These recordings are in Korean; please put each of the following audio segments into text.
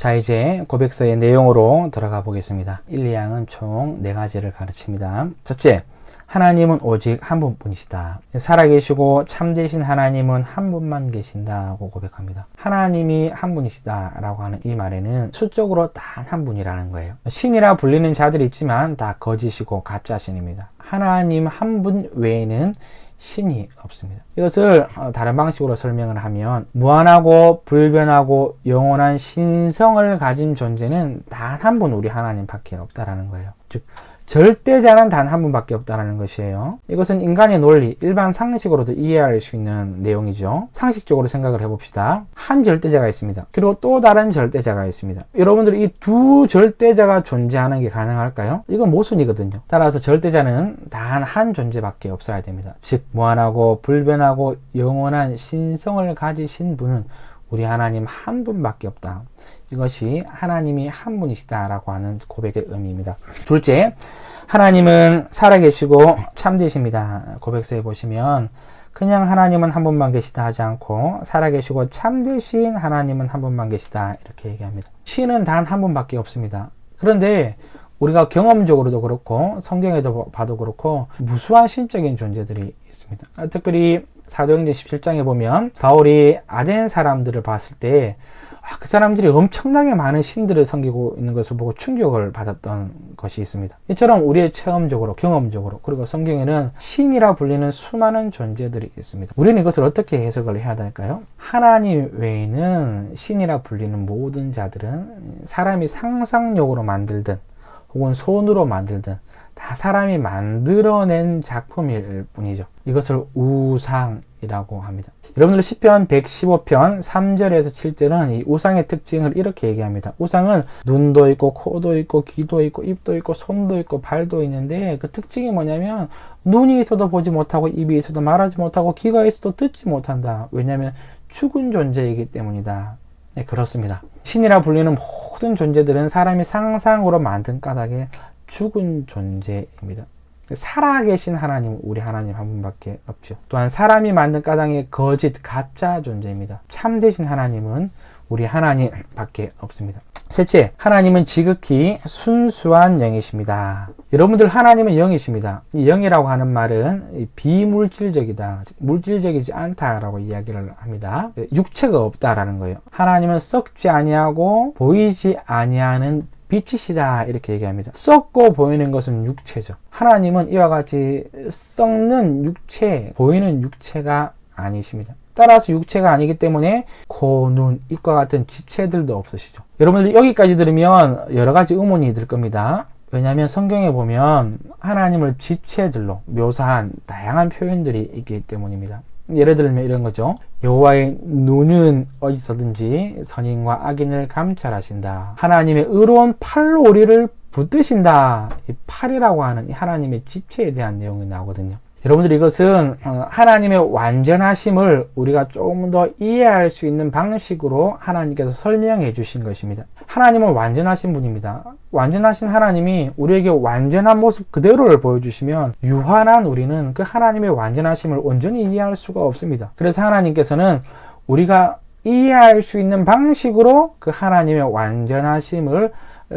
자, 이제 고백서의 내용으로 들어가 보겠습니다. 1, 2항은 총 4가지를 가르칩니다. 첫째, 하나님은 오직 한 분뿐이시다. 살아계시고 참되신 하나님은 한 분만 계신다고 고백합니다. 하나님이 한 분이시다 라고 하는 이 말에는 수적으로 단 한 분이라는 거예요. 신이라 불리는 자들이 있지만 다 거짓이고 가짜 신입니다. 하나님 한 분 외에는 신이 없습니다. 이것을 다른 방식으로 설명을 하면 무한하고 불변하고 영원한 신성을 가진 존재는 단 한 분 우리 하나님밖에 없다라는 거예요. 즉 절대자는 단 한 분밖에 없다는 것이에요. 이것은 인간의 논리, 일반 상식으로도 이해할 수 있는 내용이죠. 상식적으로 생각을 해봅시다. 한 절대자가 있습니다. 그리고 또 다른 절대자가 있습니다. 여러분들이 이 두 절대자가 존재하는 게 가능할까요? 이건 모순이거든요. 따라서 절대자는 단 한 존재밖에 없어야 됩니다. 즉 무한하고 불변하고 영원한 신성을 가지신 분은 우리 하나님 한 분밖에 없다. 이것이 하나님이 한 분이시다 라고 하는 고백의 의미입니다. 둘째, 하나님은 살아계시고 참되십니다. 고백서에 보시면 그냥 하나님은 한 분만 계시다 하지 않고 살아계시고 참되신 하나님은 한 분만 계시다 이렇게 얘기합니다. 신은 단 한 분밖에 없습니다. 그런데 우리가 경험적으로도 그렇고 성경에도 봐도 그렇고 무수한 신적인 존재들이 있습니다. 특별히 사도행전 17장에 보면 바울이 아덴 사람들을 봤을 때 그 사람들이 엄청나게 많은 신들을 섬기고 있는 것을 보고 충격을 받았던 것이 있습니다. 이처럼 우리의 체험적으로 경험적으로 그리고 성경에는 신이라 불리는 수많은 존재들이 있습니다. 우리는 이것을 어떻게 해석을 해야 될까요? 하나님 외에는 신이라 불리는 모든 자들은 사람이 상상력으로 만들든 혹은 손으로 만들든 다 사람이 만들어낸 작품일 뿐이죠. 이것을 우상이라고 합니다. 여러분들 시편 115편 3절에서 7절은 이 우상의 특징을 이렇게 얘기합니다. 우상은 눈도 있고 코도 있고 귀도 있고 입도 있고 손도 있고 발도 있는데 그 특징이 뭐냐면 눈이 있어도 보지 못하고 입이 있어도 말하지 못하고 귀가 있어도 듣지 못한다. 왜냐하면 죽은 존재이기 때문이다. 네, 그렇습니다. 신이라 불리는 모든 존재들은 사람이 상상으로 만든 까닭에 죽은 존재입니다. 살아계신 하나님, 우리 하나님 한 분밖에 없죠. 또한 사람이 만든 까닭의 거짓, 가짜 존재입니다. 참되신 하나님은 우리 하나님밖에 없습니다. 셋째, 하나님은 지극히 순수한 영이십니다. 여러분들 하나님은 영이십니다. 이 영이라고 하는 말은 비물질적이다, 물질적이지 않다라고 이야기를 합니다. 육체가 없다라는 거예요. 하나님은 썩지 아니하고 보이지 아니하는 빛이시다 이렇게 얘기합니다. 썩고 보이는 것은 육체죠. 하나님은 이와 같이 썩는 육체, 보이는 육체가 아니십니다. 따라서 육체가 아니기 때문에 코, 눈, 입과 같은 지체들도 없으시죠. 여러분들 여기까지 들으면 여러 가지 의문이 들 겁니다. 왜냐하면 성경에 보면 하나님을 지체들로 묘사한 다양한 표현들이 있기 때문입니다. 예를 들면 이런 거죠. 여호와의 눈은 어디서든지 선인과 악인을 감찰하신다. 하나님의 의로운 팔로 우리를 붙드신다. 이 팔이라고 하는 이 하나님의 지체에 대한 내용이 나오거든요. 여러분들 이것은 하나님의 완전하심을 우리가 조금 더 이해할 수 있는 방식으로 하나님께서 설명해 주신 것입니다. 하나님은 완전하신 분입니다. 완전하신 하나님이 우리에게 완전한 모습 그대로를 보여주시면 유한한 우리는 그 하나님의 완전하심을 온전히 이해할 수가 없습니다. 그래서 하나님께서는 우리가 이해할 수 있는 방식으로 그 하나님의 완전하심을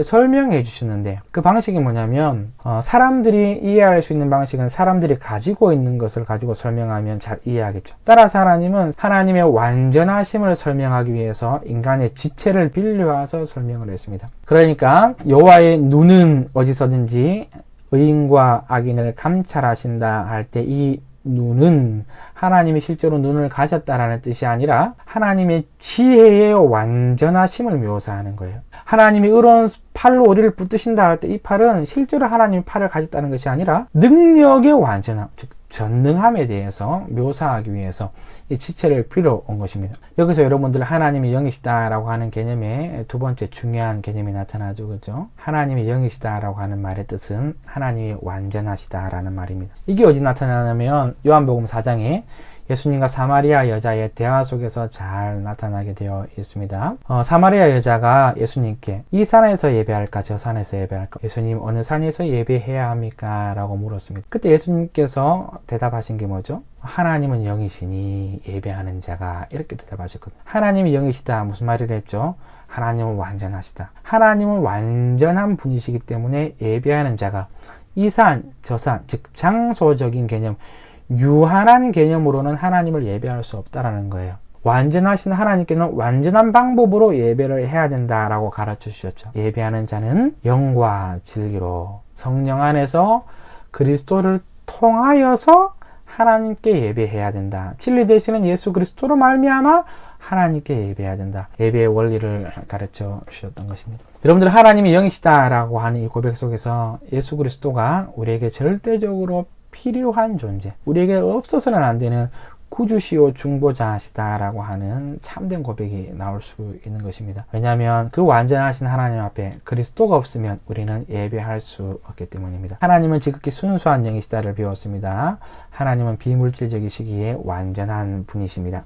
설명해 주시는데 그 방식이 뭐냐면 사람들이 이해할 수 있는 방식은 사람들이 가지고 있는 것을 가지고 설명하면 잘 이해하겠죠. 따라서 하나님은 하나님의 완전하심을 설명하기 위해서 인간의 지체를 빌려와서 설명을 했습니다. 그러니까 여호와의 눈은 어디서든지 의인과 악인을 감찰하신다 할 때 이 눈은 하나님이 실제로 눈을 가졌다라는 뜻이 아니라 하나님의 지혜의 완전하심을 묘사하는 거예요. 하나님이 의로운 팔로 우리를 붙드신다 할 때 이 팔은 실제로 하나님이 팔을 가졌다는 것이 아니라 능력의 완전함, 즉 전능함에 대해서 묘사하기 위해서 이 지체를 빌어온 것입니다. 여기서 여러분들 하나님이 영이시다라고 하는 개념의 두 번째 중요한 개념이 나타나죠. 그죠? 하나님이 영이시다라고 하는 말의 뜻은 하나님이 완전하시다라는 말입니다. 이게 어디 나타나냐면 요한복음 4장에 예수님과 사마리아 여자의 대화 속에서 잘 나타나게 되어 있습니다. 사마리아 여자가 예수님께 이 산에서 예배할까 저 산에서 예배할까, 예수님 어느 산에서 예배해야 합니까? 라고 물었습니다. 그때 예수님께서 대답하신 게 뭐죠? 하나님은 영이시니 예배하는 자가, 이렇게 대답하셨거든요. 하나님이 영이시다, 무슨 말을 했죠? 하나님은 완전하시다. 하나님은 완전한 분이시기 때문에 예배하는 자가 이 산, 저 산, 즉 장소적인 개념, 유한한 개념으로는 하나님을 예배할 수 없다라는 거예요. 완전하신 하나님께는 완전한 방법으로 예배를 해야 된다라고 가르쳐 주셨죠. 예배하는 자는 영과 진리로 성령 안에서 그리스도를 통하여서 하나님께 예배해야 된다. 진리 되시는 예수 그리스도로 말미암아 하나님께 예배해야 된다. 예배의 원리를 가르쳐 주셨던 것입니다. 여러분들, 하나님이 영이시다라고 하는 이 고백 속에서 예수 그리스도가 우리에게 절대적으로 필요한 존재, 우리에게 없어서는 안 되는 구주시오 중보자시다라고 하는 참된 고백이 나올 수 있는 것입니다. 왜냐하면 그 완전하신 하나님 앞에 그리스도가 없으면 우리는 예배할 수 없기 때문입니다. 하나님은 지극히 순수한 영이시다를 배웠습니다. 하나님은 비물질적이시기에 완전한 분이십니다.